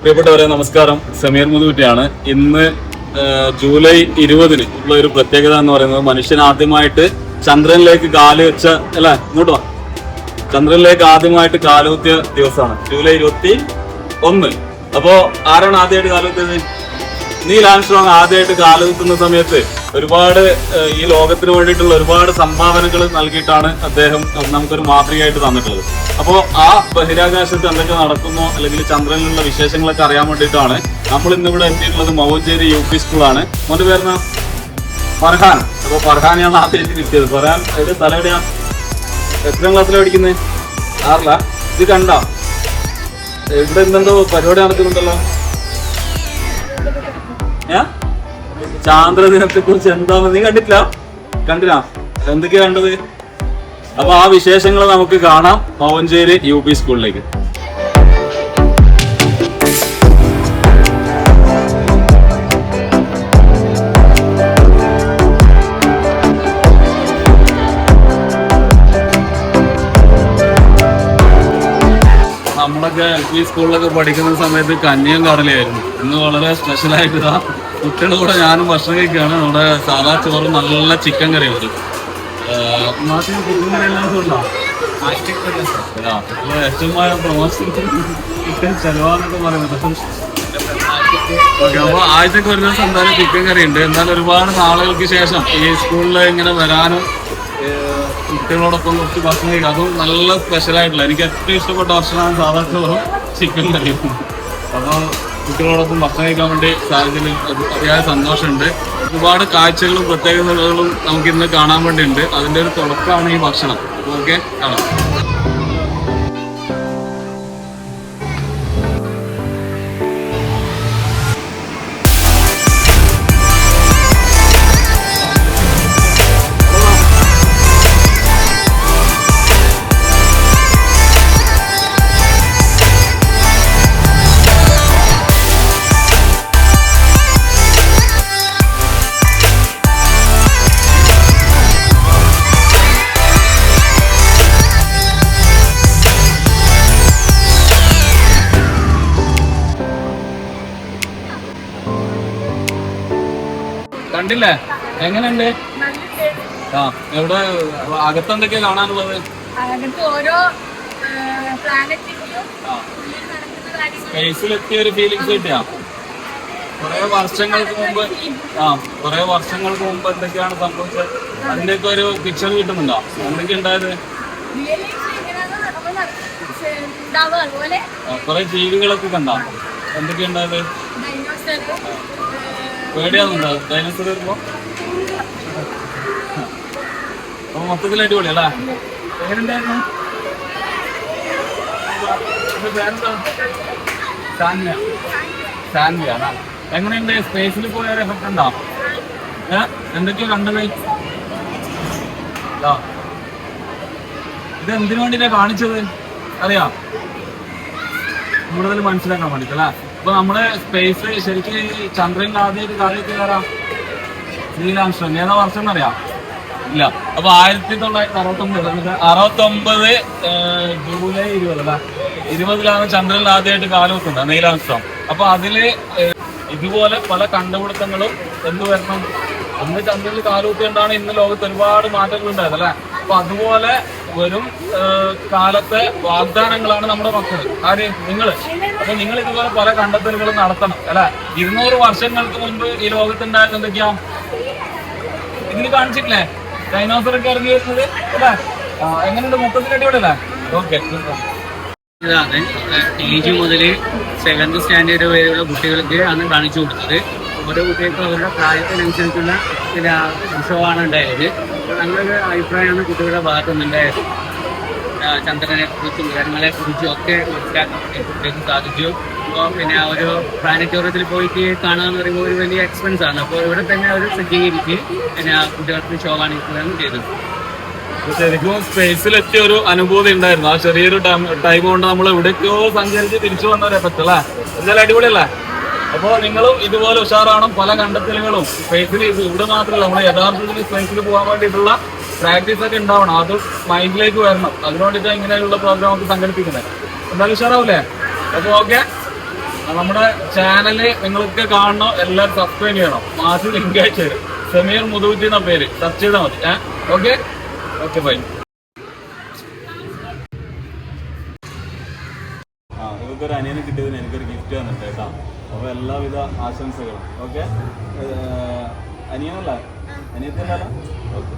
പ്രിയപ്പെട്ടവരെ നമസ്കാരം. സമീർ മുതുകുറ്റിയാണ്. ഇന്ന് ജൂലൈ 20 ഉള്ള ഒരു പ്രത്യേകത എന്ന് പറയുന്നത് മനുഷ്യൻ ആദ്യമായിട്ട് ചന്ദ്രനിലേക്ക് കാല് വെച്ച ഇങ്ങോട്ട് വാ, ചന്ദ്രനിലേക്ക് ആദ്യമായിട്ട് കാലുകുത്തിയ ദിവസമാണ് ജൂലൈ 21. അപ്പോ ആരാണ് ആദ്യമായിട്ട് കാലുകുത്തിയത്? നീൽ ആംസ്ട്രോങ് ആദ്യമായിട്ട് കാലുകുത്തുന്ന സമയത്ത് ഒരുപാട് ഈ ലോകത്തിന് വേണ്ടിയിട്ടുള്ള ഒരുപാട് സംഭാവനകൾ നൽകിയിട്ടാണ് അദ്ദേഹം നമുക്കൊരു മാതൃകയായിട്ട് തന്നിട്ടുള്ളത്. അപ്പോൾ ആ ബഹിരാകാശത്ത് എന്തൊക്കെ നടക്കുന്നു അല്ലെങ്കിൽ ചന്ദ്രനിലുള്ള വിശേഷങ്ങളൊക്കെ അറിയാൻ വേണ്ടിയിട്ടാണ് നമ്മൾ ഇന്നിവിടെ എത്തിയിട്ടുള്ളത്. മൗഞ്ചേരി UP സ്കൂളാണ്. മോന്റെ പേരുന്ന ഫർഹാൻ. അപ്പോൾ ഫർഹാനെയാണ് ആദ്യമായിട്ട് കിട്ടിയത്. ഫർഹാൻ എവിടെ സ്ഥലം എവിടെയാ? എത്രാം ക്ലാസ്സിലാണ് പഠിക്കുന്നത്? 6ലാ? ഇത് കണ്ടോ ഇവിടെ എന്തെന്തോ പരിപാടി നടക്കുന്നുണ്ടല്ലോ? ചാന്ദ്രദിനത്തെ കുറിച്ച് എന്താന്ന് നീ കണ്ടില്ല? എന്തൊക്കെയാ കണ്ടത്? അപ്പൊ ആ വിശേഷങ്ങൾ നമുക്ക് കാണാം മൗഞ്ചേരി UP സ്കൂളിലേക്ക്. നമ്മളൊക്കെ LP സ്കൂളിലൊക്കെ പഠിക്കുന്ന സമയത്ത് കഞ്ഞിയും കടലയായിരുന്നു. ഇന്ന് വളരെ സ്പെഷ്യലായിട്ട് കുട്ടികളുടെ കൂടെ ഞാനും ഭക്ഷണം കഴിക്കുകയാണ്. നമ്മുടെ സാധാ ചോറും നല്ല ചിക്കൻ കറി ഉണ്ട്. നാട്ടിൽ ചിക്കൻ കറി എല്ലാവർക്കും ഉണ്ടോ? ഏറ്റവും പ്രവാസി ചിക്കൻ ചെലവാന്നൊക്കെ പറയുന്നത്. അപ്പൊ ആഴ്ചക്ക് ഒരു ദിവസം എന്തായാലും ചിക്കൻ കറി ഉണ്ട്. എന്നാലും ഒരുപാട് നാളുകൾക്ക് ശേഷം ഈ സ്കൂളിൽ ഇങ്ങനെ വരാനും കുട്ടികളോടൊപ്പം കുറച്ച് ഭക്ഷണം കഴിക്കും. അതും നല്ല സ്പെഷ്യലായിട്ടുള്ള എനിക്ക് ഏറ്റവും ഇഷ്ടപ്പെട്ട ഭക്ഷണമാണ് സാധാ ചോറും ചിക്കൻ കറിയും. അപ്പോൾ കുട്ടികളോടൊപ്പം ഭക്ഷണം കഴിക്കാൻ വേണ്ടി സാഹചര്യം അതിയായ സന്തോഷമുണ്ട്. ഒരുപാട് കാഴ്ചകളും പ്രത്യേകതകളും നമുക്കിന്ന് കാണാൻ വേണ്ടിയുണ്ട്. അതിൻ്റെ ഒരു തുടക്കമാണ് ഈ ഭക്ഷണം. ഓക്കെ, കാണാം. കണ്ടില്ലേ എങ്ങനെയുണ്ട്? എവിടെ അകത്തെന്തൊക്കെയാ കാണാനുള്ളത്? സ്പേസിലെത്തിയ ഒരു ഫീലിങ്സ് കിട്ടിയാ? കുറെ വർഷങ്ങൾക്ക് മുമ്പ് എന്തൊക്കെയാണ് സംഭവിച്ചത് അതിന്റെയൊക്കെ ഒരു പിക്ചർ കിട്ടുന്നുണ്ടോ? എന്തൊക്കെ ഉണ്ടായത്? കുറെ ജീവികളൊക്കെ കണ്ടോ? എന്തൊക്കെ ഉണ്ടായത്? പേടിയാവുന്നുണ്ടോ ഡൈനോസർ വരുമ്പോ? അപ്പൊ മൊത്തത്തിൽ അടിപൊളി അല്ലേ? എങ്ങനെയുണ്ടായിരുന്നു? സാൻവിയാ? എങ്ങനെയുണ്ട്? സ്പേസിൽ പോയ ഒരു എഫക്ട് ഉണ്ടോ? എന്തൊക്കെയോ കണ്ടത്? ഇത് എന്തിനു വേണ്ടിയിട്ടാ കാണിച്ചത് അറിയാം? കൂടുതൽ മനസ്സിലാക്കാൻ വേണ്ടിട്ടല്ലേ? അപ്പൊ നമ്മുടെ സ്പേസ് ശരിക്കും ചന്ദ്രനിൽ ആദ്യമായിട്ട് കാലത്ത് കയറാം നീൽ ആംസ്ട്രോങ്. ഏതാ വർഷം എന്നറിയാം? ഇല്ല. അപ്പൊ 1969 ജൂലൈ 20 ചന്ദ്രനിൽ ആദ്യമായിട്ട് കാലുകുത്തുന്നത് നീൽ ആംസ്ട്രോങ്. അപ്പൊ അതില് ഇതുപോലെ പല കണ്ടുപിടുത്തങ്ങളും എന്ത് വരണം? അന്ന് ചന്ദ്രനിൽ കാലുകുത്തിയോണ്ടാണ് ഇന്ന് ലോകത്ത് ഒരുപാട് മാറ്റങ്ങൾ ഉണ്ടായത് അല്ലെ? അപ്പൊ അതുപോലെ വരും കാലത്തെ വാഗ്ദാനങ്ങളാണ് നമ്മുടെ മക്കൾ. ആര്? നിങ്ങള്. അപ്പൊ നിങ്ങൾ ഇതുപോലെ പല കണ്ടെത്തലുകളും നടത്തണം അല്ലെ? 200 വർഷങ്ങൾക്ക് മുൻപ് ഈ ലോകത്തുണ്ടായിരുന്ന എന്തൊക്കെയാ ഇതിന് കാണിച്ചിട്ടില്ലേ? ഡൈനോസറൊക്കെ ഇറങ്ങി വരുന്നത് അല്ലെ? എങ്ങനെയുണ്ട്? മൊത്തത്തിൽ അടിപൊളിയല്ലേ? ഓക്കെ. ഇതാണ് KG മുതൽ 7th സ്റ്റാൻഡേർഡ് വരെയുള്ള കുട്ടികൾക്ക് ആണ് കാണിച്ചു കൊടുത്തത്. ഓരോ കുട്ടികൾക്കും അവരുടെ പ്രായത്തിനനുസരിച്ചുള്ള ചില ഉത്സവമാണ് ഉണ്ടായത്. നല്ലൊരു അഭിപ്രായമാണ് കുട്ടികളുടെ ഭാഗത്തുനിന്നുണ്ടായത്. ചന്ദ്രനെ കുറിച്ചും ഗ്രഹങ്ങളെ കുറിച്ചും ഒക്കെ മനസ്സിലാക്കാൻ കുട്ടികൾക്ക് സാധിച്ചു. അപ്പോൾ പിന്നെ ഒരു പ്ലാനറ്റോറിയത്തിൽ പോയിട്ട് കാണുക എന്ന് പറയുമ്പോൾ ഒരു വലിയ എക്സ്പെൻസ് ആണ്. അപ്പോൾ ഇവിടെ തന്നെ അവർ സജ്ജീകരിച്ച് പിന്നെ കുട്ടികൾക്ക് ഷോ കാണിക്കുകയാണ് ചെയ്തത്. ശരിക്കും സ്പേസിലെത്തിയ ഒരു അനുഭൂതി ഉണ്ടായിരുന്നു. ആ ചെറിയൊരു ടൈം കൊണ്ട് നമ്മൾ എവിടേക്കോ സഞ്ചരിച്ച് തിരിച്ചു വന്നവരെ പറ്റല്ലേ? എന്തായാലും അടിപൊളിയല്ലേ? അപ്പോൾ നിങ്ങളും ഇതുപോലെ ഉഷാറാവണം. പല കണ്ടെത്തലുകളും സ്പേസിൽ ഇവിടെ മാത്രമല്ല നമ്മൾ യഥാർത്ഥത്തിൽ സ്പേസിൽ പോകാൻ വേണ്ടിയിട്ടുള്ള പ്രാക്ടീസ് ഒക്കെ ഉണ്ടാവണം. അത് മൈൻഡിലേക്ക് വരണം. അതിനുവേണ്ടിയിട്ട് ഇങ്ങനെയുള്ള പ്രോഗ്രാം ഒക്കെ സംഘടിപ്പിക്കുന്നത്. എന്തായാലും ഉഷാറാവൂലേ? അപ്പോൾ ഓക്കെ. നമ്മുടെ ചാനല് നിങ്ങൾക്ക് കാണണം, എല്ലാവരും സബ്സ്ക്രൈബ് ചെയ്യണം. മാസി ലിങ്ക് അയച്ചു തരും. സമീർ മുതുകുറ്റി എന്ന പേര് സെർച്ച് ചെയ്താൽ മതി. Okay okay bye. ഇതൊക്കെ അനിയന് കിട്ടിയതിന് എനിക്കൊരു ഗിഫ്റ്റ് തന്നിട്ട് കേട്ടോ. അപ്പോൾ എല്ലാവിധ ആശംസകളും. ഓക്കെ, അനിയനല്ല, അനിയത്തിയല്ല. ഓക്കെ,